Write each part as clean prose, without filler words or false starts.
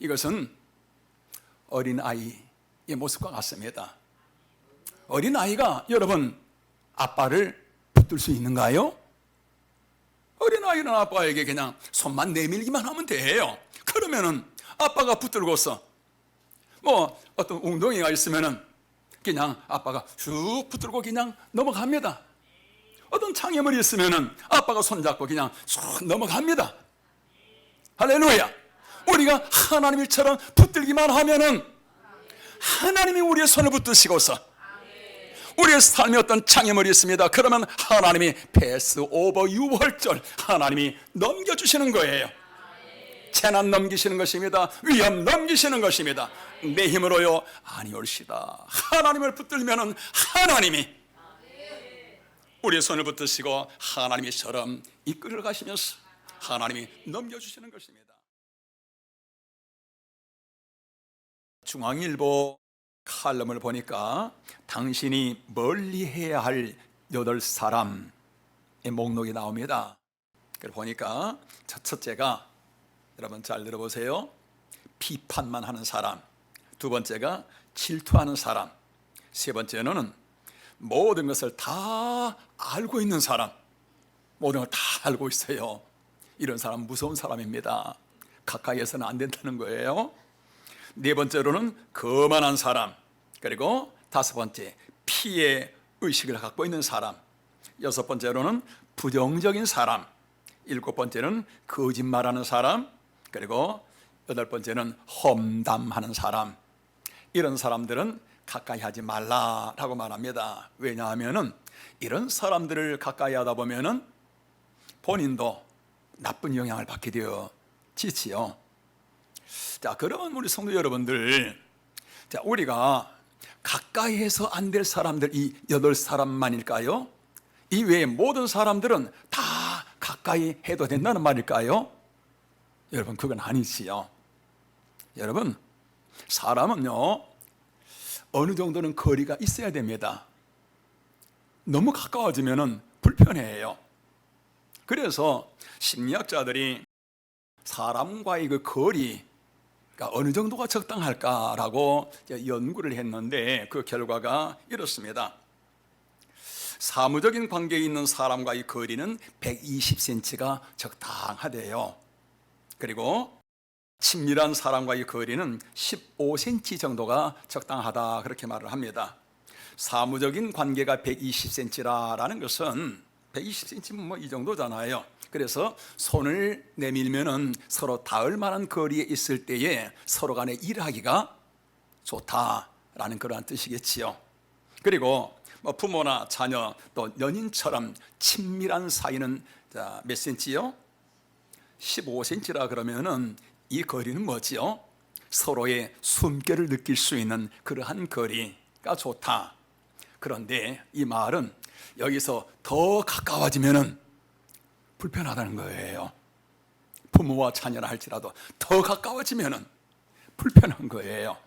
이것은 어린아이의 모습과 같습니다. 어린아이가 여러분 아빠를 붙들 수 있는가요? 어린아이는 아빠에게 그냥 손만 내밀기만 하면 돼요. 그러면은 아빠가 붙들고서 뭐 어떤 웅덩이가 있으면은 그냥 아빠가 쭉 붙들고 그냥 넘어갑니다. 어떤 장애물이 있으면은 아빠가 손잡고 그냥 쭉 넘어갑니다. 할렐루야. 우리가 하나님처럼 붙들기만 하면은 하나님이 우리의 손을 붙드시고서 우리의 삶에 어떤 장애물이 있습니다. 그러면 하나님이 패스 오버 유월절 하나님이 넘겨주시는 거예요. 재난 넘기시는 것입니다. 위험 넘기시는 것입니다. 내 힘으로요 아니올시다. 하나님을 붙들면은 하나님이 우리의 손을 붙드시고 하나님이처럼 이끌어 가시면서 하나님이 넘겨주시는 것입니다. 중앙일보 칼럼을 보니까 당신이 멀리해야 할 8사람의 목록이 나옵니다. 그걸 보니까 첫째가 여러분 잘 들어보세요. 비판만 하는 사람, 두 번째가 질투하는 사람, 세 번째는 모든 것을 다 알고 있는 사람. 모든 걸 다 알고 있어요. 이런 사람 무서운 사람입니다. 가까이에서는 안 된다는 거예요. 네 번째로는 거만한 사람, 그리고 다섯 번째 피해 의식을 갖고 있는 사람, 여섯 번째로는 부정적인 사람, 일곱 번째는 거짓말하는 사람, 그리고 여덟 번째는 험담하는 사람. 이런 사람들은 가까이 하지 말라라고 말합니다. 왜냐하면 이런 사람들을 가까이 하다 보면 본인도 나쁜 영향을 받게 되어지지요. 자, 그러면 우리 성도 여러분들, 자, 우리가 가까이해서 안 될 사람들 이 8사람만일까요? 이 외에 모든 사람들은 다 가까이 해도 된다는 말일까요? 여러분, 그건 아니지요. 여러분, 사람은요 어느 정도는 거리가 있어야 됩니다. 너무 가까워지면 불편해요. 그래서 심리학자들이 사람과의 그 거리가 어느 정도가 적당할까라고 연구를 했는데 그 결과가 이렇습니다. 사무적인 관계에 있는 사람과의 거리는 120cm가 적당하대요. 그리고 친밀한 사람과의 거리는 15cm 정도가 적당하다, 그렇게 말을 합니다. 사무적인 관계가 120cm라는 것은 120cm면 뭐 이 정도잖아요. 그래서 손을 내밀면은 서로 닿을 만한 거리에 있을 때에 서로 간에 일하기가 좋다라는 그러한 뜻이겠지요. 그리고 뭐 부모나 자녀 또 연인처럼 친밀한 사이는 몇 cm요? 15cm라 그러면은 이 거리는 뭐지요? 서로의 숨결을 느낄 수 있는 그러한 거리가 좋다. 그런데 이 말은 여기서 더 가까워지면은 불편하다는 거예요. 부모와 자녀라 할지라도 더 가까워지면은 불편한 거예요.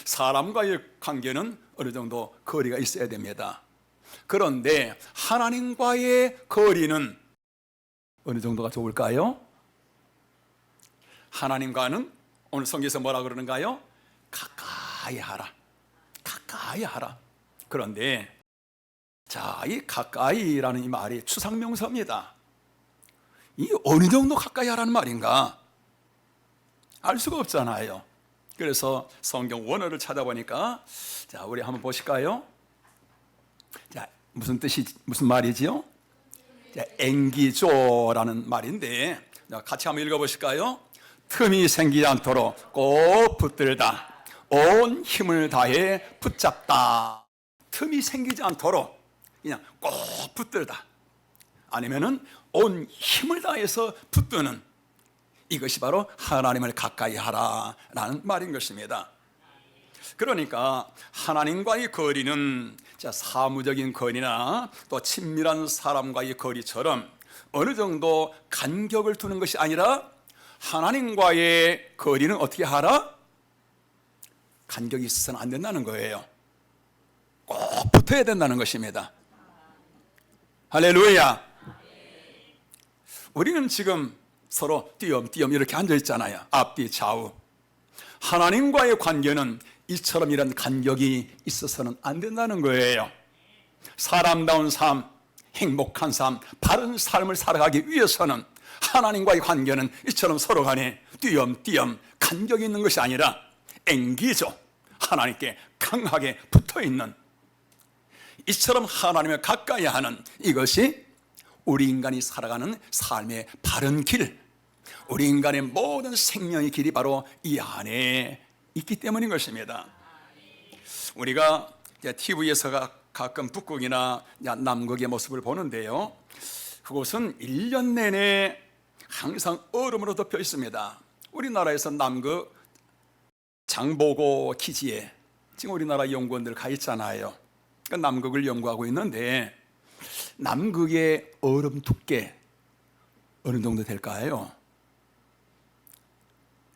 사람과의 관계는 어느 정도 거리가 있어야 됩니다. 그런데 하나님과의 거리는 어느 정도가 좋을까요? 하나님과는 오늘 성경에서 뭐라 그러는가요? 가까이 하라. 가까이 하라. 그런데 자, 이 가까이라는 이 말이 추상명사입니다. 이 어느 정도 가까이 하라는 말인가? 알 수가 없잖아요. 그래서 성경 원어를 찾아보니까 자, 우리 한번 보실까요? 자, 무슨 말이지요? 자, 앵기조라는 말인데 같이 한번 읽어보실까요? 틈이 생기지 않도록 꼭 붙들다, 온 힘을 다해 붙잡다. 틈이 생기지 않도록 그냥 꼭 붙들다, 아니면은 온 힘을 다해서 붙드는, 이것이 바로 하나님을 가까이 하라라는 말인 것입니다. 그러니까 하나님과의 거리는 사무적인 거리나 또 친밀한 사람과의 거리처럼 어느 정도 간격을 두는 것이 아니라 하나님과의 거리는 어떻게 하라? 간격이 있어서는 안 된다는 거예요. 꼭 붙어야 된다는 것입니다. 할렐루야. 우리는 지금 서로 띄엄띄엄 이렇게 앉아 있잖아요. 앞뒤 좌우. 하나님과의 관계는 이처럼 이런 간격이 있어서는 안 된다는 거예요. 사람다운 삶, 행복한 삶, 바른 삶을 살아가기 위해서는 하나님과의 관계는 이처럼 서로 간에 띄엄띄엄 간격이 있는 것이 아니라 앵기죠. 하나님께 강하게 붙어있는, 이처럼 하나님을 가까이 하는, 이것이 우리 인간이 살아가는 삶의 바른 길, 우리 인간의 모든 생명의 길이 바로 이 안에 있기 때문인 것입니다. 우리가 TV에서 가끔 북극이나 남극의 모습을 보는데요, 그곳은 1년 내내 항상 얼음으로 덮여 있습니다. 우리나라에서 남극 장보고 기지에 지금 우리나라 연구원들 가 있잖아요. 그 남극을 연구하고 있는데, 남극의 얼음 두께 어느 정도 될까요?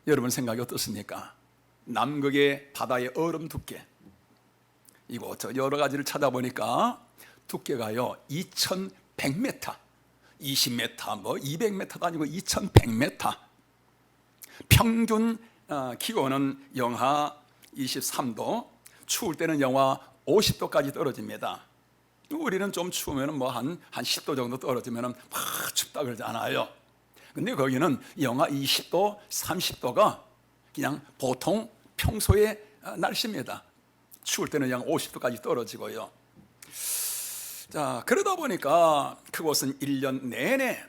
여러분 생각이 어떻습니까? 남극의 바다의 얼음 두께, 이곳 여러 가지를 찾아보니까 두께가요 2100m, 20m, 200m도 아니고 2100m. 평균 기온은 영하 23도, 추울 때는 영하 50도까지 떨어집니다. 우리는 좀 추우면 한 10도 정도 떨어지면 막 춥다 그러잖아요. 근데 거기는 영하 20도, 30도가 그냥 보통 평소의 날씨입니다. 추울 때는 영하 50도까지 떨어지고요. 자, 그러다 보니까 그곳은 1년 내내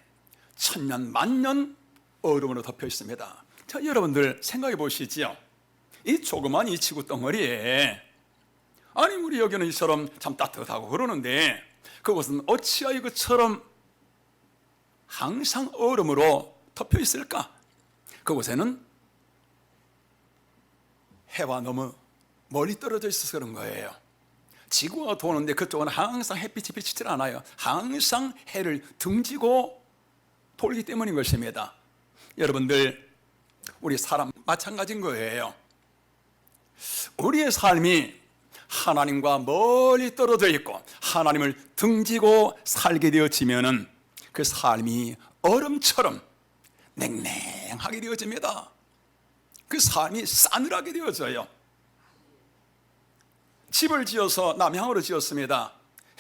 천년 만년 얼음으로 덮여 있습니다. 자, 여러분들 생각해 보시지요. 이 조그만 이 지구 덩어리에, 아니 우리 여기는 이처럼 참 따뜻하고 그러는데 그곳은 어찌하여 그처럼 항상 얼음으로 덮여 있을까? 그곳에는 해와 너무 멀리 떨어져 있어서 그런 거예요. 지구가 도는데 그쪽은 항상 햇빛이 비치질 않아요. 항상 해를 등지고 돌기 때문인 것입니다. 여러분들, 우리 사람 마찬가지인 거예요. 우리의 삶이 하나님과 멀리 떨어져 있고 하나님을 등지고 살게 되어지면은 그 삶이 얼음처럼 냉랭하게 되어집니다. 그 삶이 싸늘하게 되어져요. 집을 지어서 남향으로 지었습니다.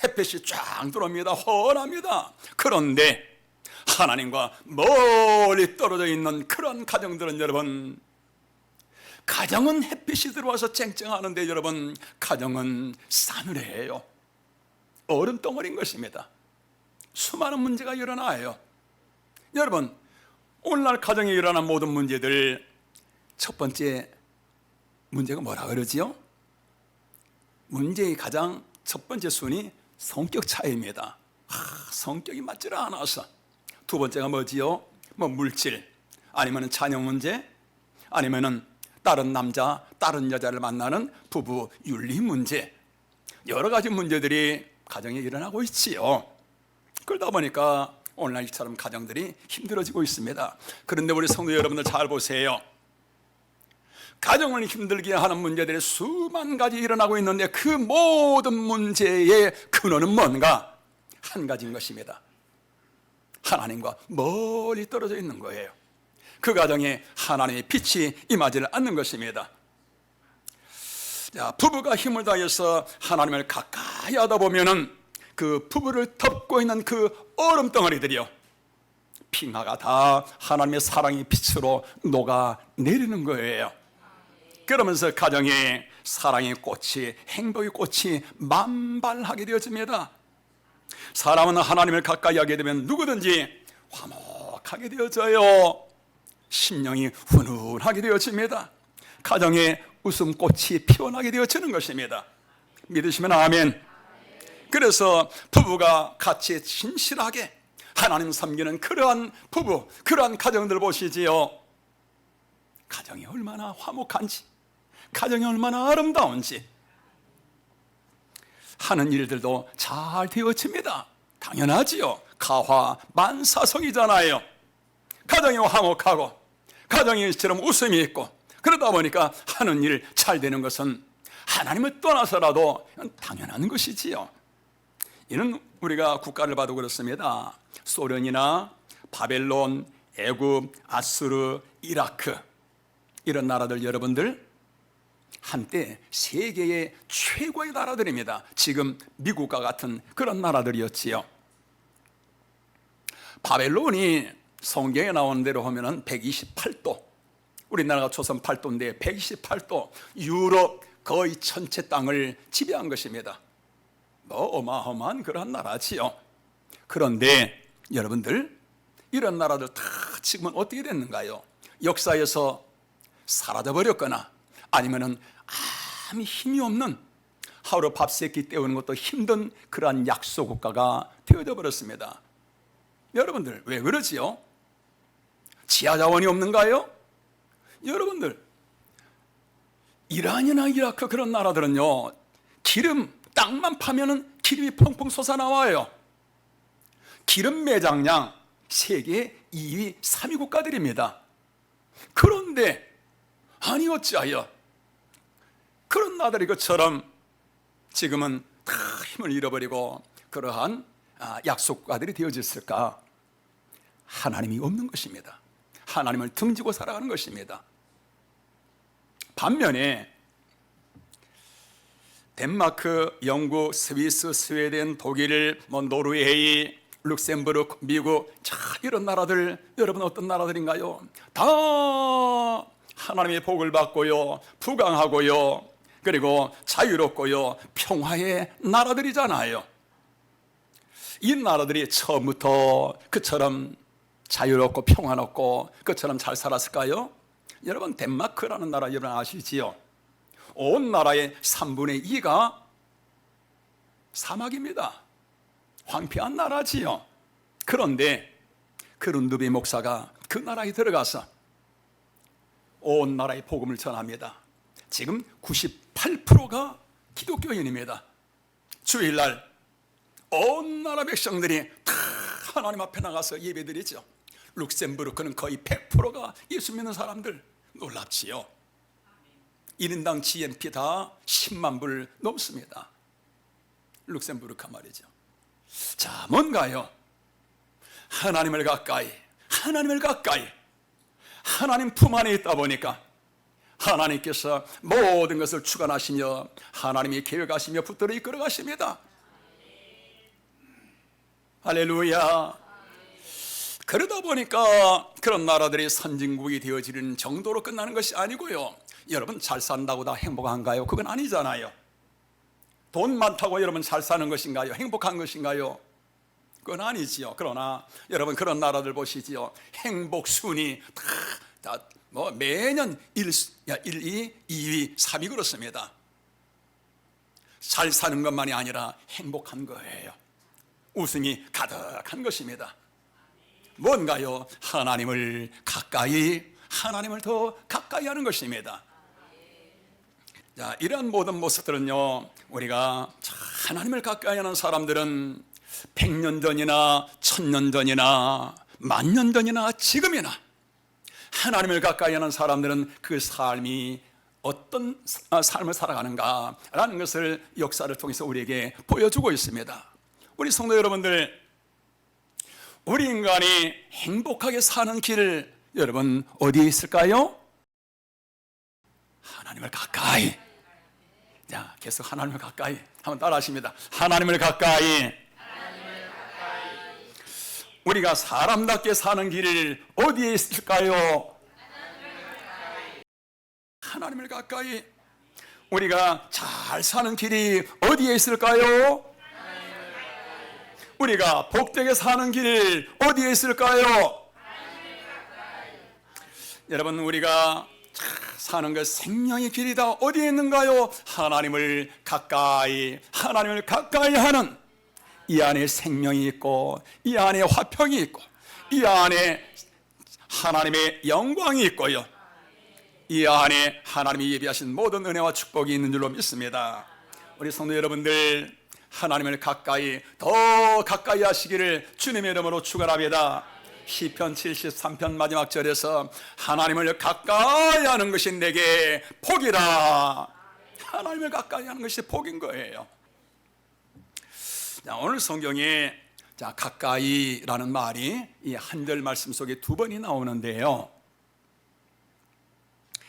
햇빛이 쫙 들어옵니다. 환합니다. 그런데 하나님과 멀리 떨어져 있는 그런 가정들은, 여러분, 가정은 햇빛이 들어와서 쨍쨍하는데 여러분, 가정은 싸늘해요. 얼음 덩어리인 것입니다. 수많은 문제가 일어나요. 여러분, 오늘날 가정에 일어난 모든 문제들, 첫 번째 문제가 뭐라 그러지요? 문제의 가장 첫 번째 순위, 성격 차이입니다. 성격이 맞지를 않아서. 두 번째가 뭐지요? 물질, 아니면 자녀 문제, 아니면 다른 남자, 다른 여자를 만나는 부부 윤리 문제, 여러 가지 문제들이 가정에 일어나고 있지요. 그러다 보니까 오늘날 이처럼 가정들이 힘들어지고 있습니다. 그런데 우리 성도 여러분들 잘 보세요. 가정을 힘들게 하는 문제들이 수만 가지 일어나고 있는데 그 모든 문제의 근원은 뭔가? 한 가지인 것입니다. 하나님과 멀리 떨어져 있는 거예요. 그 가정에 하나님의 빛이 임하지 않는 것입니다. 자, 부부가 힘을 다해서 하나님을 가까이 하다 보면은 그 부부를 덮고 있는 그 얼음 덩어리들이요, 빙하가 다 하나님의 사랑의 빛으로 녹아 내리는 거예요. 그러면서 가정에 사랑의 꽃이, 행복의 꽃이 만발하게 되어집니다. 사람은 하나님을 가까이 하게 되면 누구든지 화목하게 되어져요. 심령이 훈훈하게 되어집니다. 가정에 웃음꽃이 피어나게 되어지는 것입니다. 믿으시면 아멘. 그래서 부부가 같이 진실하게 하나님 섬기는 그러한 부부, 그러한 가정들 보시지요. 가정이 얼마나 화목한지, 가정이 얼마나 아름다운지, 하는 일들도 잘 되어집니다. 당연하지요. 가화 만사성이잖아요. 가정이 화목하고 가정이 이처럼 웃음이 있고 그러다 보니까 하는 일 잘 되는 것은 하나님을 떠나서라도 당연한 것이지요. 이는 우리가 국가를 봐도 그렇습니다. 소련이나 바벨론, 애굽, 아수르, 이라크, 이런 나라들 여러분들 한때 세계의 최고의 나라들입니다. 지금 미국과 같은 그런 나라들이었지요. 바벨론이 성경에 나오는 대로 하면은 128도, 우리나라가 조선 8도인데 128도, 유럽 거의 전체 땅을 지배한 것입니다. 뭐 어마어마한 그런 나라지요. 그런데 여러분들, 이런 나라들 다 지금은 어떻게 됐는가요? 역사에서 사라져버렸거나 아니면은 아무 힘이 없는, 하루 밥 세 끼 때우는 것도 힘든 그러한 약소 국가가 되어져 버렸습니다. 여러분들 왜 그러지요? 지하 자원이 없는가요? 여러분들, 이란이나 이라크 그런 나라들은요, 기름 땅만 파면은 기름이 펑펑 솟아나와요. 기름 매장량 세계 2위, 3위 국가들입니다. 그런데 아니 어찌하여 그런 나라들이 것처럼 지금은 다 힘을 잃어버리고 그러한 약속과들이 되어졌을까? 하나님이 없는 것입니다. 하나님을 등지고 살아가는 것입니다. 반면에 덴마크, 영국, 스위스, 스웨덴, 독일, 노르웨이, 룩셈부르크, 미국, 이런 나라들, 여러분 어떤 나라들인가요? 다 하나님의 복을 받고요, 부강하고요, 그리고 자유롭고요, 평화의 나라들이잖아요. 이 나라들이 처음부터 그처럼 자유롭고 평화롭고 그처럼 잘 살았을까요? 여러분, 덴마크라는 나라 여러분 아시지요? 온 나라의 3분의 2가 사막입니다. 황폐한 나라지요. 그런데 그룬드비 목사가 그 나라에 들어가서 온 나라의 복음을 전합니다. 지금 98%가 기독교인입니다. 주일날 온 나라 백성들이 다 하나님 앞에 나가서 예배드리죠. 룩셈부르크는 거의 100%가 예수 믿는 사람들. 놀랍지요. 1인당 GNP 다 10만 불 넘습니다. 룩셈부르크 말이죠. 자, 뭔가요? 하나님을 가까이, 하나님을 가까이, 하나님 품 안에 있다 보니까 하나님께서 모든 것을 주관하시며 하나님이 계획하시며 붙들어 이끌어 가십니다. 할렐루야. 그러다 보니까 그런 나라들이 선진국이 되어지는 정도로 끝나는 것이 아니고요. 여러분, 잘 산다고 다 행복한가요? 그건 아니잖아요. 돈 많다고 여러분 잘 사는 것인가요? 행복한 것인가요? 그건 아니지요. 그러나 여러분, 그런 나라들 보시지요. 행복 순위 다 매년 1, 2, 2위, 3위 그렇습니다. 잘 사는 것만이 아니라 행복한 거예요. 웃음이 가득한 것입니다. 뭔가요? 하나님을 가까이, 하나님을 더 가까이 하는 것입니다. 자, 이러한 모든 모습들은요, 우리가 하나님을 가까이 하는 사람들은 100년 전이나 1000년 전이나 10,000년 전이나 지금이나 하나님을 가까이 하는 사람들은 그 삶이 어떤 삶을 살아가는가라는 것을 역사를 통해서 우리에게 보여주고 있습니다. 우리 성도 여러분들, 우리 인간이 행복하게 사는 길, 여러분 어디에 있을까요? 하나님을 가까이. 자, 계속 하나님을 가까이 한번 따라 하십니다. 하나님을 가까이. 우리가 사람답게 사는 길 어디에 있을까요? 하나님을 가까이. 우리가 잘 사는 길이 어디에 있을까요? 우리가 복되게 사는 길 어디에 있을까요? 여러분, 우리가 사는 것 생명의 길이다 어디에 있는가요? 하나님을 가까이, 하나님을 가까이 하는 이 안에 생명이 있고, 이 안에 화평이 있고, 이 안에 하나님의 영광이 있고요, 이 안에 하나님이 예비하신 모든 은혜와 축복이 있는 줄로 믿습니다. 우리 성도 여러분들, 하나님을 가까이, 더 가까이 하시기를 주님의 이름으로 축원합니다. 시편 73편 마지막 절에서 하나님을 가까이 하는 것이 내게 복이라. 하나님을 가까이 하는 것이 복인 거예요. 자, 오늘 성경에 자, 가까이라는 말이 이 한 절 말씀 속에 두 번이 나오는데요.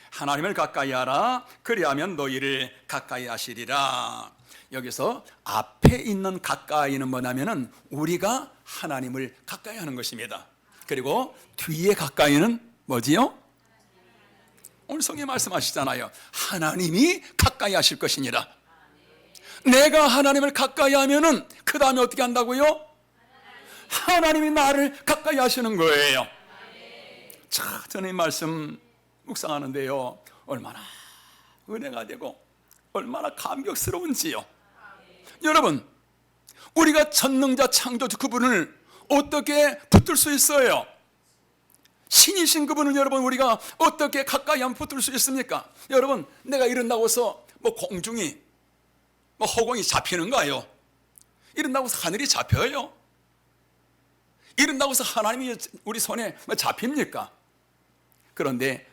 하나님을 가까이 하라. 그리하면 너희를 가까이 하시리라. 여기서 앞에 있는 가까이는 뭐냐면은 우리가 하나님을 가까이 하는 것입니다. 그리고 뒤에 가까이는 뭐지요? 오늘 성경에 말씀하시잖아요. 하나님이 가까이 하실 것이니라. 내가 하나님을 가까이 하면은 그 다음에 어떻게 한다고요? 하나님이 나를 가까이 하시는 거예요. 자, 저는 이 말씀 묵상하는데요, 얼마나 은혜가 되고 얼마나 감격스러운지요. 여러분, 우리가 전능자 창조주 그분을 어떻게 붙들 수 있어요? 신이신 그분을 여러분 우리가 어떻게 가까이 하면 붙들 수 있습니까? 여러분, 내가 이런다고 해서 뭐 공중이 뭐 허공이 잡히는가요? 이런다고 해서 하늘이 잡혀요? 이런다고 해서 하나님이 우리 손에 잡힙니까? 그런데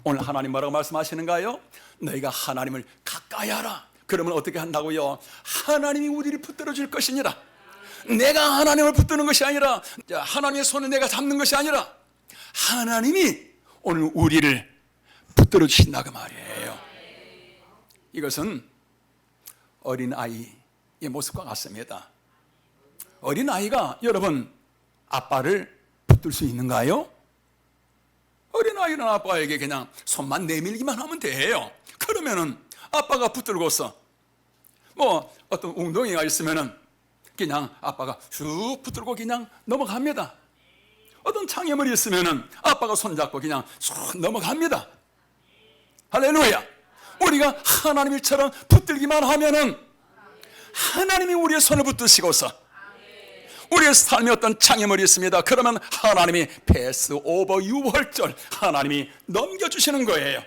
오늘 하나님 뭐라고 말씀하시는가요? 너희가 하나님을 가까이 하라. 그러면 어떻게 한다고요? 하나님이 우리를 붙들어 줄 것이니라. 내가 하나님을 붙드는 것이 아니라, 하나님의 손을 내가 잡는 것이 아니라 하나님이 오늘 우리를 붙들어 주신다 그 말이에요. 이것은 어린아이의 모습과 같습니다. 어린아이가 여러분 아빠를 붙들 수 있는가요? 어린아이는 아빠에게 그냥 손만 내밀기만 하면 돼요. 그러면은 아빠가 붙들고서 뭐 어떤 웅덩이가 있으면은 그냥 아빠가 쑥 붙들고 그냥 넘어갑니다. 어떤 장애물이 있으면은 아빠가 손잡고 그냥 쑥 넘어갑니다. 할렐루야. 우리가 하나님처럼 붙들기만 하면은 하나님이 우리의 손을 붙드시고서 우리의 삶에 어떤 장애물이 있습니다. 그러면 하나님이 패스 오버 유월절 하나님이 넘겨주시는 거예요.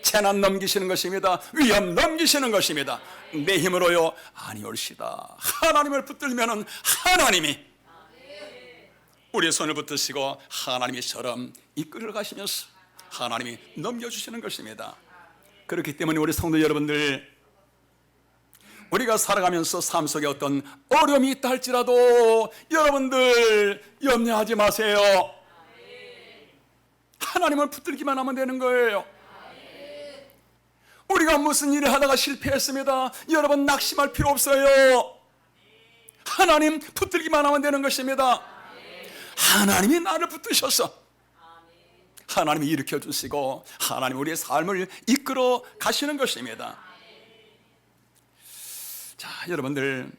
재난 넘기시는 것입니다. 위험 넘기시는 것입니다. 내 힘으로요 아니올시다. 하나님을 붙들면은 하나님이 우리의 손을 붙드시고 하나님이처럼 이끌어 가시면서 하나님이 넘겨주시는 것입니다. 그렇기 때문에 우리 성도 여러분들, 우리가 살아가면서 삶 속에 어떤 어려움이 있다 할지라도 여러분들 염려하지 마세요. 하나님을 붙들기만 하면 되는 거예요. 우리가 무슨 일을 하다가 실패했습니다. 여러분 낙심할 필요 없어요. 하나님 붙들기만 하면 되는 것입니다. 하나님이 나를 붙드셔서 하나님이 일으켜 주시고 하나님 우리의 삶을 이끌어 가시는 것입니다. 자, 여러분들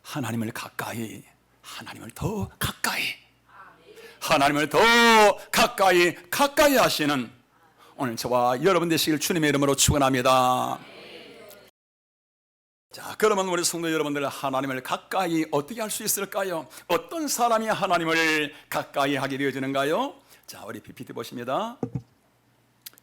하나님을 가까이, 하나님을 더 가까이, 하나님을 더 가까이 하시는 오늘 저와 여러분 되시길 주님의 이름으로 축원합니다. 자, 그러면 우리 성도 여러분들 하나님을 가까이 어떻게 할 수 있을까요? 어떤 사람이 하나님을 가까이 하게 되어지는가요? 자, 우리 PPT 보십니다.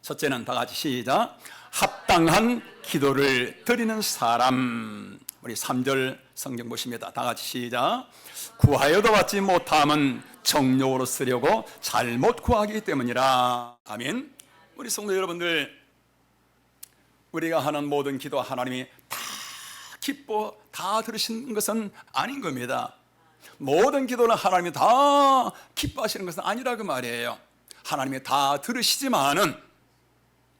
첫째는 다 같이 시작. 합당한 기도를 드리는 사람. 우리 3절 성경 보십니다. 다 같이 시작. 구하여도 받지 못함은 정욕으로 쓰려고 잘못 구하기 때문이라. 아멘. 우리 성도 여러분들, 우리가 하는 모든 기도 하나님이 다 기뻐 다 들으시는 것은 아닌 겁니다. 모든 기도는 하나님이 다 기뻐하시는 것은 아니라 그 말이에요. 하나님이 다 들으시지만은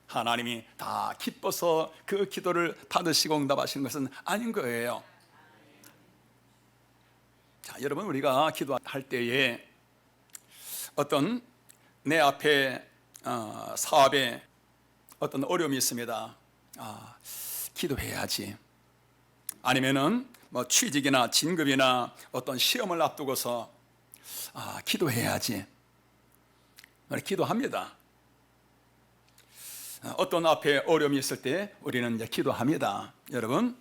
하나님이 다 기뻐서 그 기도를 받으시고 응답하시는 것은 아닌 거예요. 자, 여러분, 우리가 기도할 때에 어떤 내 앞에 사업에 어떤 어려움이 있습니다. 기도해야지. 아니면은 뭐 취직이나 진급이나 어떤 시험을 앞두고서 기도해야지. 기도합니다. 어떤 앞에 어려움이 있을 때 우리는 이제 기도합니다. 여러분,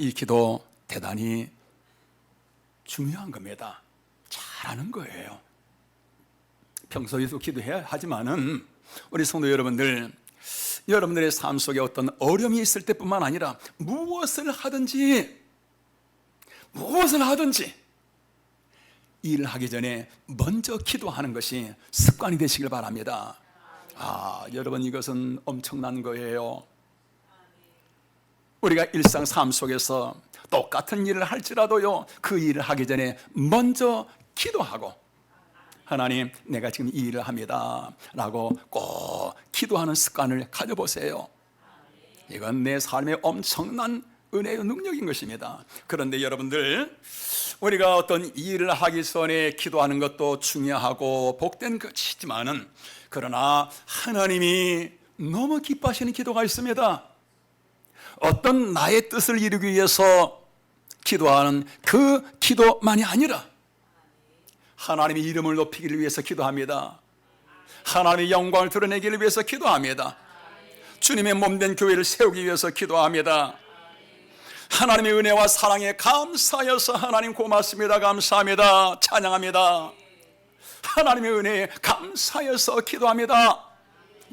이 기도 대단히 중요한 겁니다. 잘하는 거예요. 평소에도 기도해야 하지만은 우리 성도 여러분들, 여러분들의 삶 속에 어떤 어려움이 있을 때뿐만 아니라 무엇을 하든지 일을 하기 전에 먼저 기도하는 것이 습관이 되시길 바랍니다. 여러분, 이것은 엄청난 거예요. 우리가 일상 삶 속에서 똑같은 일을 할지라도요, 그 일을 하기 전에 먼저 기도하고, 하나님, 내가 지금 이 일을 합니다 라고 꼭 기도하는 습관을 가져보세요. 이건 내 삶의 엄청난 은혜의 능력인 것입니다. 그런데 여러분들, 우리가 어떤 일을 하기 전에 기도하는 것도 중요하고 복된 것이지만은, 그러나 하나님이 너무 기뻐하시는 기도가 있습니다. 어떤 나의 뜻을 이루기 위해서 기도하는 그 기도만이 아니라 하나님의 이름을 높이기를 위해서 기도합니다. 하나님의 영광을 드러내기를 위해서 기도합니다. 주님의 몸된 교회를 세우기 위해서 기도합니다. 하나님의 은혜와 사랑에 감사하여서 하나님 고맙습니다, 감사합니다, 찬양합니다. 하나님의 은혜에 감사하여서 기도합니다.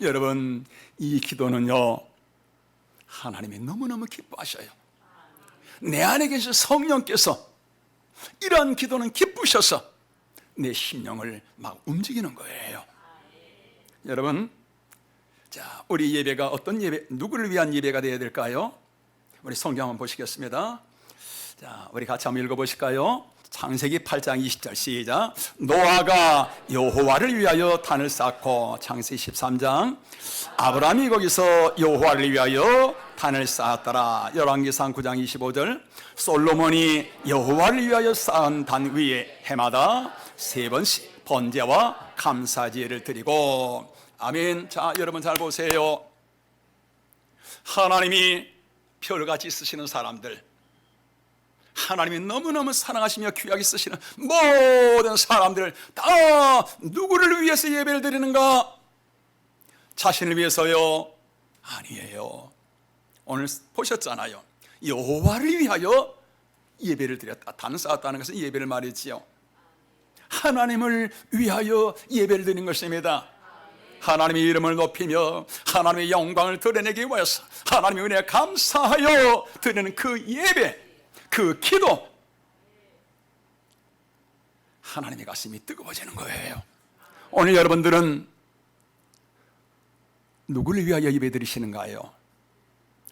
여러분, 이 기도는요, 하나님이 너무너무 기뻐하셔요. 내 안에 계신 성령께서 이러한 기도는 기쁘셔서 내 심령을 막 움직이는 거예요. 여러분, 자, 우리 예배가 어떤 예배, 누구를 위한 예배가 되어야 될까요? 우리 성경 한번 보시겠습니다. 자, 우리 같이 한번 읽어보실까요? 창세기 8장 20절 시작. 노아가 여호와를 위하여 단을 쌓고, 창세기 13장 아브라함이 거기서 여호와를 위하여 단을 쌓았더라. 열왕기상 9장 25절 솔로몬이 여호와를 위하여 쌓은 단 위에 해마다 3번씩 번제와 감사제를 드리고. 아멘. 자, 여러분 잘 보세요. 하나님이 별같이 쓰시는 사람들, 하나님이 너무너무 사랑하시며 귀하게 쓰시는 모든 사람들 다 누구를 위해서 예배를 드리는가? 자신을 위해서요? 아니에요. 오늘 보셨잖아요. 여호와를 위하여 예배를 드렸다. 단 쌓았다는 것은 예배를 말이지요. 하나님을 위하여 예배를 드리는 것입니다. 하나님의 이름을 높이며 하나님의 영광을 드러내기 위해서 하나님의 은혜에 감사하여 드리는 그 예배, 그 기도, 하나님의 가슴이 뜨거워지는 거예요. 오늘 여러분들은 누구를 위하여 예배 드리시는가요?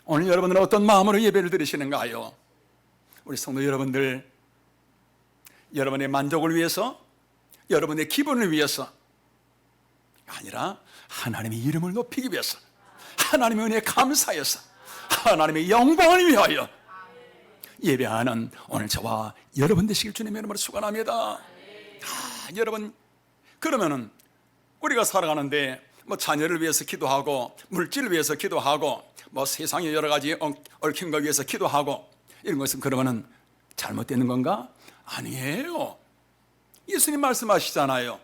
오늘 여러분들은 어떤 마음으로 예배를 드리시는가요? 우리 성도 여러분들, 여러분의 만족을 위해서, 여러분의 기분을 위해서 아니라 하나님의 이름을 높이기 위해서, 하나님의 은혜에 감사해서 하나님의 영광을 위하여 예배하는 오늘 저와 여러분 되시길 주님의 이름으로 축원합니다. 여러분, 그러면은 우리가 살아가는데 뭐 자녀를 위해서 기도하고, 물질을 위해서 기도하고, 뭐 세상의 여러 가지 얽힌 걸 위해서 기도하고, 이런 것은 그러면은 잘못되는 건가? 아니에요. 예수님 말씀하시잖아요.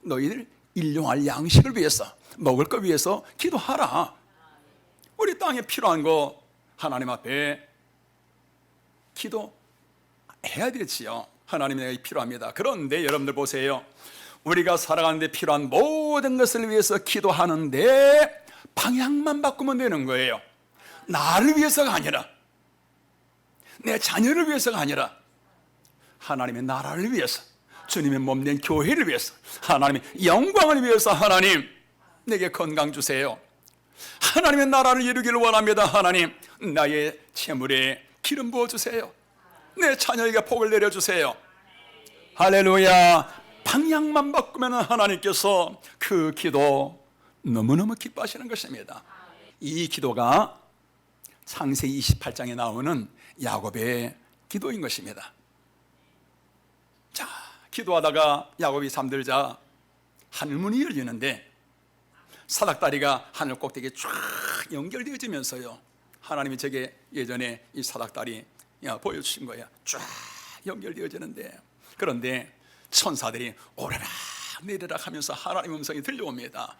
너희들 일용할 양식을 위해서, 먹을 것 위해서 기도하라. 우리 땅에 필요한 거 하나님 앞에 기도해야 되지요. 하나님에게 필요합니다. 그런데 여러분들 보세요. 우리가 살아가는데 필요한 모든 것을 위해서 기도하는데 방향만 바꾸면 되는 거예요. 나를 위해서가 아니라, 내 자녀를 위해서가 아니라 하나님의 나라를 위해서, 주님의 몸된 교회를 위해서, 하나님의 영광을 위해서, 하나님 내게 건강 주세요. 하나님의 나라를 이루기를 원합니다. 하나님, 나의 재물에 기름 부어주세요. 내 자녀에게 복을 내려주세요. 할렐루야. 방향만 바꾸면 하나님께서 그 기도 너무너무 기뻐하시는 것입니다. 이 기도가 창세기 28장에 나오는 야곱의 기도인 것입니다. 자, 기도하다가 야곱이 잠들자 하늘문이 열리는데 사닥다리가 하늘 꼭대기에 쫙 연결되어지면서요, 하나님이 제게 예전에 이 사닥다리 보여주신 거예요. 쫙 연결되어지는데, 그런데 천사들이 오르락 내리락 하면서 하나님의 음성이 들려옵니다.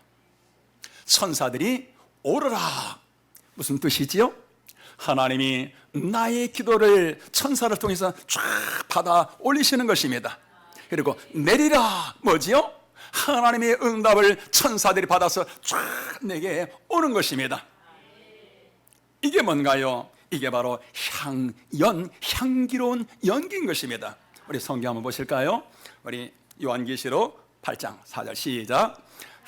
천사들이 오르락, 무슨 뜻이지요? 하나님이 나의 기도를 천사를 통해서 쫙 받아 올리시는 것입니다. 그리고 내리라, 뭐지요? 하나님의 응답을 천사들이 받아서 쫙 내게 오는 것입니다. 이게 뭔가요? 이게 바로 향기로운 연기인 것입니다. 우리 성경 한번 보실까요? 우리 요한계시록 8장 4절 시작.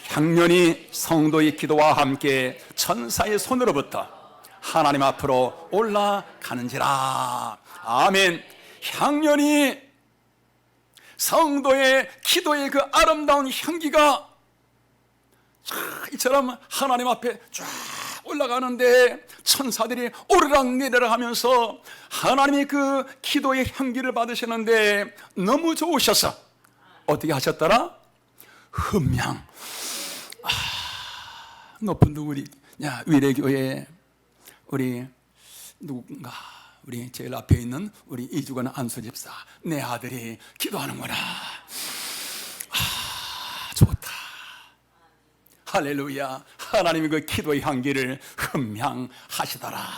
향년이 성도의 기도와 함께 천사의 손으로부터 하나님 앞으로 올라가는지라. 아멘. 향연이, 성도의 기도의 그 아름다운 향기가 이처럼 하나님 앞에 쫙 올라가는데 천사들이 오르락내리락 하면서 하나님이 그 기도의 향기를 받으시는데 너무 좋으셔서 어떻게 하셨더라? 흠향. 높은 누구리 위례교회 우리 누군가, 우리 제일 앞에 있는 우리 이주건 안수 집사, 내 아들이 기도하는구나. 좋다. 할렐루야. 하나님이 그 기도의 향기를 흠향하시더라.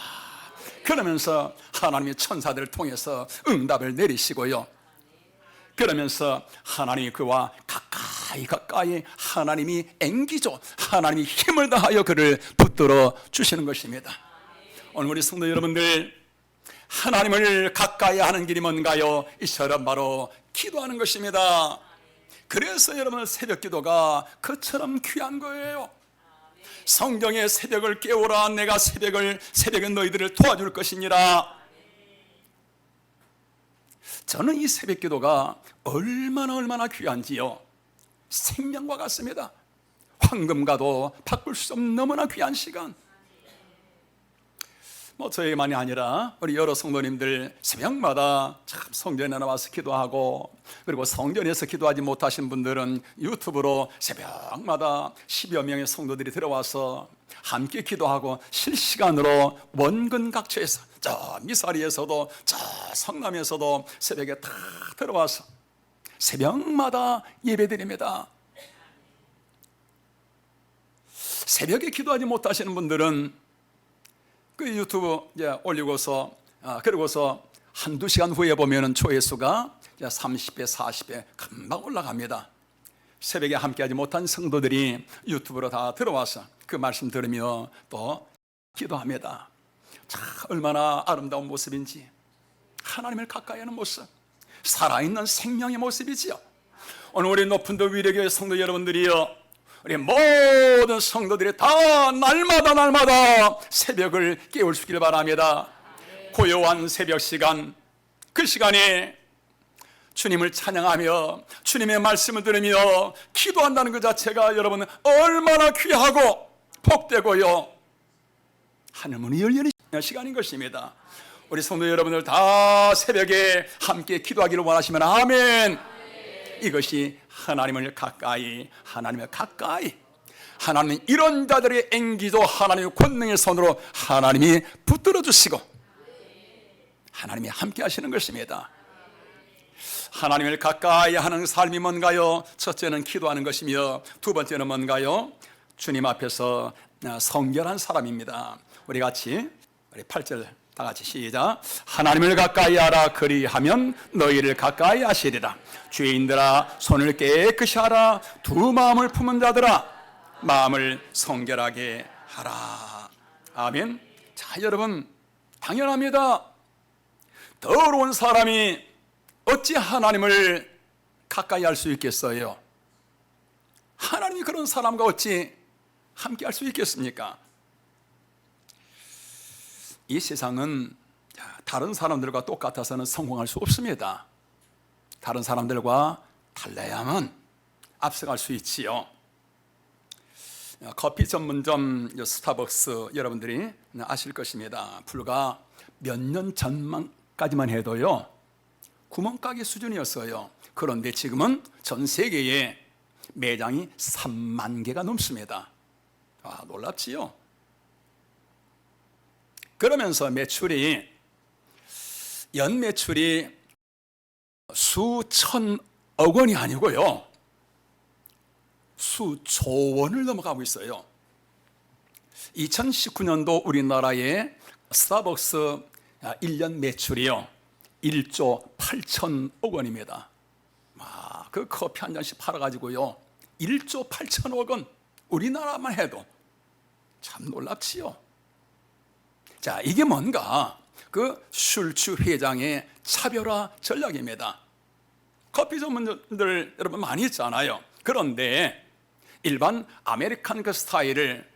그러면서 하나님이 천사들을 통해서 응답을 내리시고요. 그러면서 하나님이 그와 가까이 하나님이 앵기죠. 하나님이 힘을 다하여 그를 붙들어 주시는 것입니다. 오늘 우리 성도 여러분들, 하나님을 가까이 하는 길이 뭔가요? 이처럼 바로 기도하는 것입니다. 그래서 여러분 새벽 기도가 그처럼 귀한 거예요. 성경의 새벽을 깨우라. 내가 새벽에 너희들을 도와줄 것이니라. 저는 이 새벽 기도가 얼마나 귀한지요. 생명과 같습니다. 황금과도 바꿀 수 없는 너무나 귀한 시간. 저희만이 아니라 우리 여러 성도님들 새벽마다 참 성전에 나와서 기도하고, 그리고 성전에서 기도하지 못하신 분들은 유튜브로 새벽마다 10여 명의 성도들이 들어와서 함께 기도하고 실시간으로 원근 각처에서, 저 미사리에서도 저 성남에서도 새벽에 다 들어와서 새벽마다 예배드립니다. 새벽에 기도하지 못하시는 분들은 그 유튜브 이제 올리고서 그러고서 한두 시간 후에 보면은 조회수가 30배, 40배 금방 올라갑니다. 새벽에 함께하지 못한 성도들이 유튜브로 다 들어와서 그 말씀 들으며 또 기도합니다. 참 얼마나 아름다운 모습인지, 하나님을 가까이 하는 모습, 살아있는 생명의 모습이지요. 오늘 우리 높은 도 위례교회 성도 여러분들이요, 우리 모든 성도들이 다 날마다 새벽을 깨울 수 있기를 바랍니다. 고요한 새벽 시간, 그 시간에 주님을 찬양하며 주님의 말씀을 들으며 기도한다는 그 자체가 여러분 얼마나 귀하고 복되고요, 하늘문이 열리는 시간인 것입니다. 우리 성도 여러분들 다 새벽에 함께 기도하기를 원하시면 아멘. 이것이 하나님을 가까이, 하나님은 이런 자들의 앵기도 하나님의 권능의 손으로 하나님이 붙들어 주시고 하나님이 함께 하시는 것입니다. 하나님을 가까이 하는 삶이 뭔가요? 첫째는 기도하는 것이며, 두 번째는 뭔가요? 주님 앞에서 성결한 사람입니다. 우리 같이 우리 8절 다 같이 시작. 하나님을 가까이 하라. 그리하면 너희를 가까이 하시리라. 죄인들아 손을 깨끗이 하라. 두 마음을 품은 자들아 마음을 성결하게 하라. 아멘. 자, 여러분, 당연합니다. 더러운 사람이 어찌 하나님을 가까이 할 수 있겠어요? 하나님이 그런 사람과 어찌 함께 할 수 있겠습니까? 이 세상은 다른 사람들과 똑같아서는 성공할 수 없습니다. 다른 사람들과 달라야만 앞서갈 수 있지요. 커피 전문점 스타벅스 여러분들이 아실 것입니다. 불과 몇 년 전까지만 해도요, 구멍가게 수준이었어요. 그런데 지금은 전 세계에 매장이 3만 개가 넘습니다. 놀랍지요? 그러면서 연 매출이 수천억 원이 아니고요, 수조 원을 넘어가고 있어요. 2019년도 우리나라의 스타벅스 1년 매출이요 1조 8천억 원입니다. 그 커피 한 잔씩 팔아가지고요 1조 8천억 원, 우리나라만 해도 참 놀랍지요. 자, 이게 뭔가? 그 슐츠 회장의 차별화 전략입니다. 커피 전문점들 여러분 많이 있잖아요. 그런데 일반 아메리칸 그 스타일을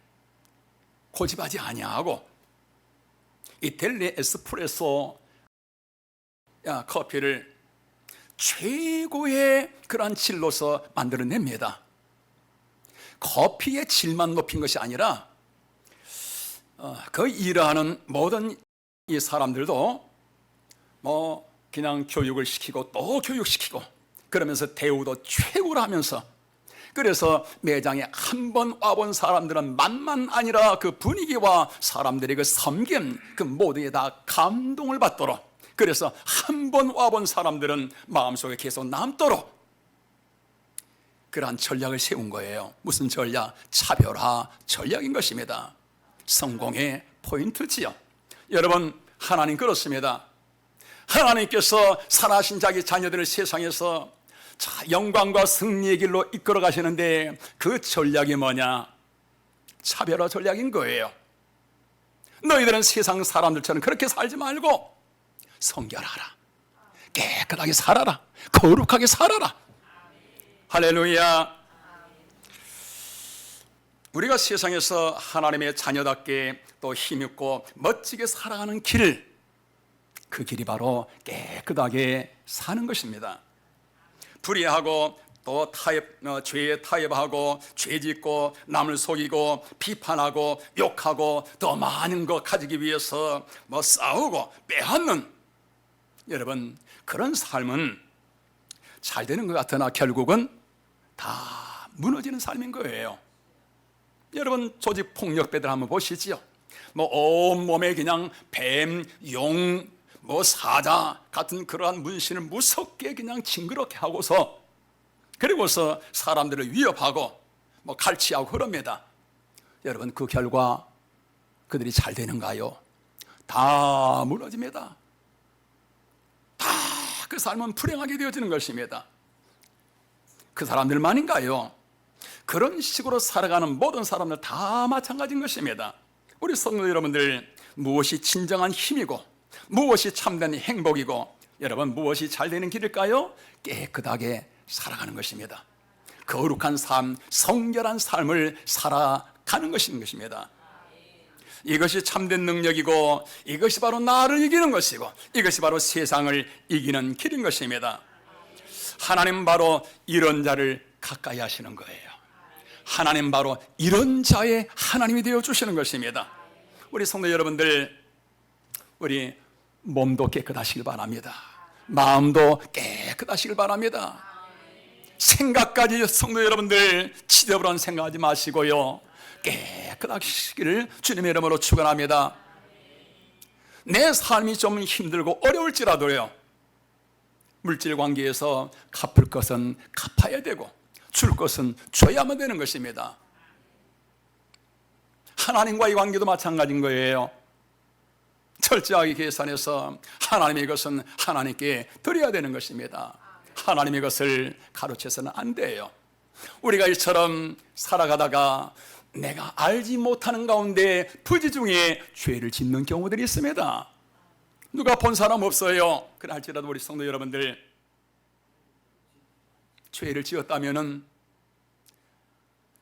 고집하지 아니하고 이탈리아 에스프레소 커피를 최고의 그러한 질로서 만들어냅니다. 커피의 질만 높인 것이 아니라 그 일하는 모든 이 사람들도 뭐 그냥 교육을 시키고 또 교육시키고 그러면서 대우도 최고로 하면서, 그래서 매장에 한 번 와본 사람들은 맛만 아니라 그 분위기와 사람들의 그 섬김 그 모두에 다 감동을 받도록, 그래서 한 번 와본 사람들은 마음속에 계속 남도록 그러한 전략을 세운 거예요. 무슨 전략? 차별화 전략인 것입니다. 성공의 포인트지요. 여러분, 하나님 그렇습니다. 하나님께서 살아신 자기 자녀들을 세상에서 영광과 승리의 길로 이끌어 가시는데 그 전략이 뭐냐? 차별화 전략인 거예요. 너희들은 세상 사람들처럼 그렇게 살지 말고 성결하라, 깨끗하게 살아라, 거룩하게 살아라. 할렐루야. 우리가 세상에서 하나님의 자녀답게 또 힘있고 멋지게 살아가는 길, 그 길이 바로 깨끗하게 사는 것입니다. 불의하고 또 죄에 타협하고 죄짓고 남을 속이고 비판하고 욕하고 더 많은 것 가지기 위해서 뭐 싸우고 빼앗는, 여러분 그런 삶은 잘 되는 것 같으나 결국은 다 무너지는 삶인 거예요. 여러분 조직 폭력배들 한번 보시지요. 뭐 온몸에 그냥 뱀, 용, 뭐 사자 같은 그러한 문신을 무섭게 그냥 징그럽게 하고서, 그리고서 사람들을 위협하고 뭐 갈취하고 그럽니다. 여러분 그 결과 그들이 잘 되는가요? 다 무너집니다. 다 그 삶은 불행하게 되어지는 것입니다. 그 사람들만인가요? 그런 식으로 살아가는 모든 사람들 다 마찬가지인 것입니다. 우리 성도 여러분들, 무엇이 진정한 힘이고 무엇이 참된 행복이고, 여러분 무엇이 잘 되는 길일까요? 깨끗하게 살아가는 것입니다. 거룩한 삶, 성결한 삶을 살아가는 것입니다. 이것이 참된 능력이고 이것이 바로 나를 이기는 것이고 이것이 바로 세상을 이기는 길인 것입니다. 하나님 바로 이런 자를 가까이 하시는 거예요. 하나님 바로 이런 자의 하나님이 되어주시는 것입니다. 우리 성도 여러분들, 우리 몸도 깨끗하시길 바랍니다. 마음도 깨끗하시길 바랍니다. 생각까지 성도 여러분들 지저분한 생각하지 마시고요, 깨끗하시기를 주님의 이름으로 축원합니다. 내 삶이 좀 힘들고 어려울지라도요, 물질 관계에서 갚을 것은 갚아야 되고 줄 것은 줘야만 되는 것입니다. 하나님과의 관계도 마찬가지인 거예요. 철저하게 계산해서 하나님의 것은 하나님께 드려야 되는 것입니다. 하나님의 것을 가로채서는 안 돼요. 우리가 이처럼 살아가다가 내가 알지 못하는 가운데 부지 중에 죄를 짓는 경우들이 있습니다. 누가 본 사람 없어요. 그럴지라도 우리 성도 여러분들, 죄를 지었다면은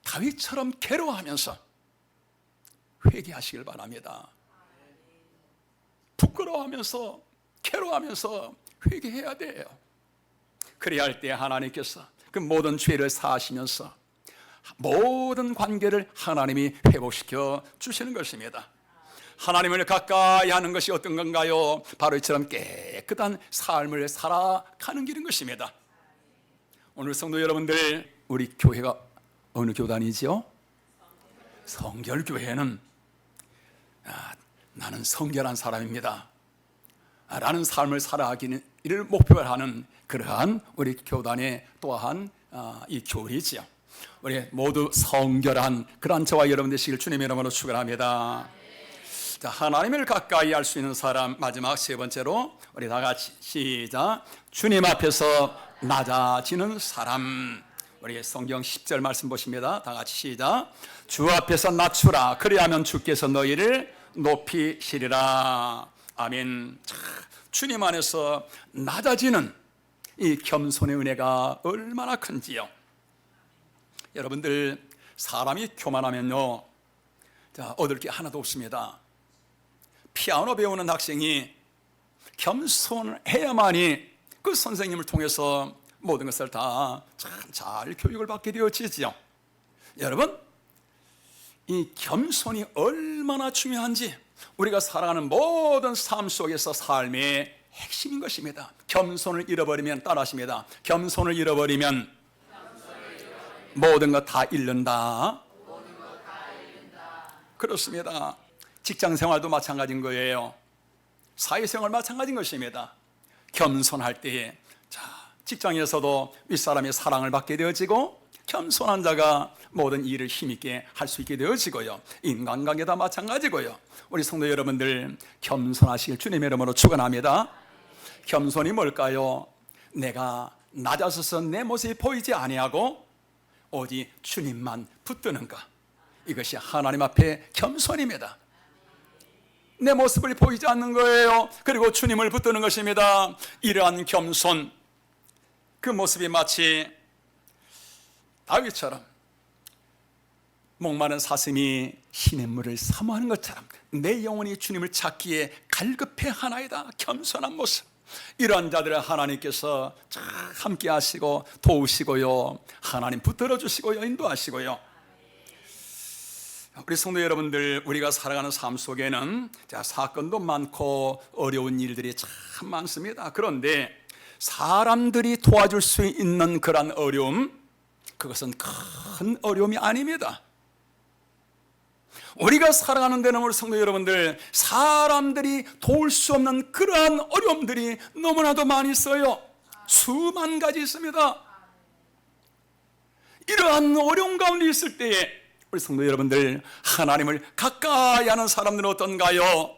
다윗처럼 괴로워하면서 회개하시길 바랍니다. 부끄러워하면서 괴로워하면서 회개해야 돼요. 그래야 할 때 하나님께서 그 모든 죄를 사하시면서 모든 관계를 하나님이 회복시켜 주시는 것입니다. 하나님을 가까이 하는 것이 어떤 건가요? 바로 이처럼 깨끗한 삶을 살아가는 길인 것입니다. 오늘 성도 여러분들, 우리 교회가 어느 교단이지요? 성결교회는 나는 성결한 사람입니다 라는 삶을 살아가기를 목표로 하는 그러한 우리 교단의 또한 이 교리지요. 우리 모두 성결한 그러한 저와 여러분 되시길 주님의 이름으로 축원합니다. 자, 하나님을 가까이 할 수 있는 사람, 마지막 세 번째로 우리 다 같이 시작. 주님 앞에서 낮아지는 사람. 우리 성경 10절 말씀 보십니다. 다 같이 시작. 주 앞에서 낮추라. 그리하면 주께서 너희를 높이시리라. 아멘. 주님 안에서 낮아지는 이 겸손의 은혜가 얼마나 큰지요. 여러분들, 사람이 교만하면요, 자, 얻을 게 하나도 없습니다. 피아노 배우는 학생이 겸손해야만이 그 선생님을 통해서 모든 것을 다 참 잘 교육을 받게 되어지죠. 여러분, 이 겸손이 얼마나 중요한지 우리가 살아가는 모든 삶 속에서 삶의 핵심인 것입니다. 겸손을 잃어버리면, 따라하십니다, 겸손을 잃어버리면 모든 것 다 잃는다. 그렇습니다. 직장 생활도 마찬가지인 거예요. 사회생활 마찬가지인 것입니다. 겸손할 때에 직장에서도 윗사람의 사랑을 받게 되어지고, 겸손한 자가 모든 일을 힘있게 할 수 있게 되어지고요. 인간관계 다 마찬가지고요. 우리 성도 여러분들 겸손하시길 주님의 이름으로 축원합니다. 겸손이 뭘까요? 내가 낮아서서 내 모습이 보이지 아니하고 오직 주님만 붙드는 것, 이것이 하나님 앞에 겸손입니다. 내 모습을 보이지 않는 거예요. 그리고 주님을 붙드는 것입니다. 이러한 겸손, 그 모습이 마치 다윗처럼 목마른 사슴이 시냇물을 사모하는 것처럼 내 영혼이 주님을 찾기에 갈급해 하나이다. 겸손한 모습, 이러한 자들을 하나님께서 잘 함께 하시고 도우시고요, 하나님 붙들어 주시고요, 인도하시고요. 우리 성도 여러분들, 우리가 살아가는 삶 속에는 사건도 많고 어려운 일들이 참 많습니다. 그런데 사람들이 도와줄 수 있는 그런 어려움, 그것은 큰 어려움이 아닙니다. 우리가 살아가는 데는, 우리 성도 여러분들, 사람들이 도울 수 없는 그러한 어려움들이 너무나도 많이 있어요. 수만 가지 있습니다. 이러한 어려움 가운데 있을 때에 우리 성도 여러분들, 하나님을 가까이 하는 사람들은 어떤가요?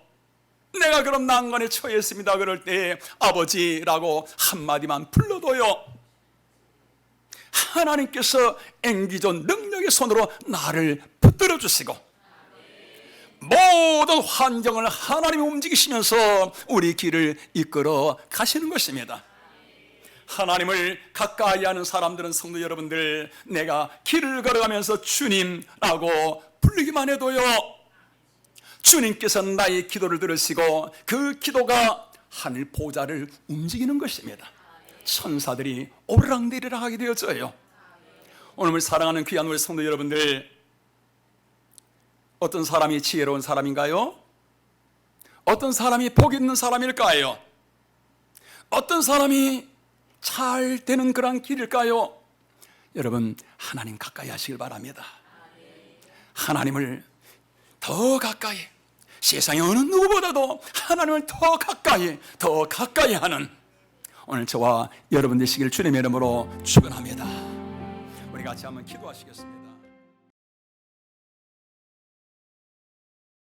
내가 그런 난관에 처했습니다. 그럴 때 아버지라고 한마디만 불러도요, 하나님께서 앵기전 능력의 손으로 나를 붙들어 주시고, 모든 환경을 하나님이 움직이시면서 우리 길을 이끌어 가시는 것입니다. 하나님을 가까이 하는 사람들은, 성도 여러분들, 내가 길을 걸어가면서 주님라고 부르기만 해도요, 주님께서 나의 기도를 들으시고 그 기도가 하늘 보좌를 움직이는 것입니다. 천사들이 오르락내리락 하게 되어져요. 오늘 사랑하는 귀한 우리 성도 여러분들, 어떤 사람이 지혜로운 사람인가요? 어떤 사람이 복 있는 사람일까요? 어떤 사람이 잘 되는 그런 길일까요? 여러분, 하나님 가까이 하시길 바랍니다. 하나님을 더 가까이, 세상의 어느 누구보다도 하나님을 더 가까이 하는 오늘 저와 여러분 되시길 주님의 이름으로 축원합니다. 우리 같이 한번 기도하시겠습니다.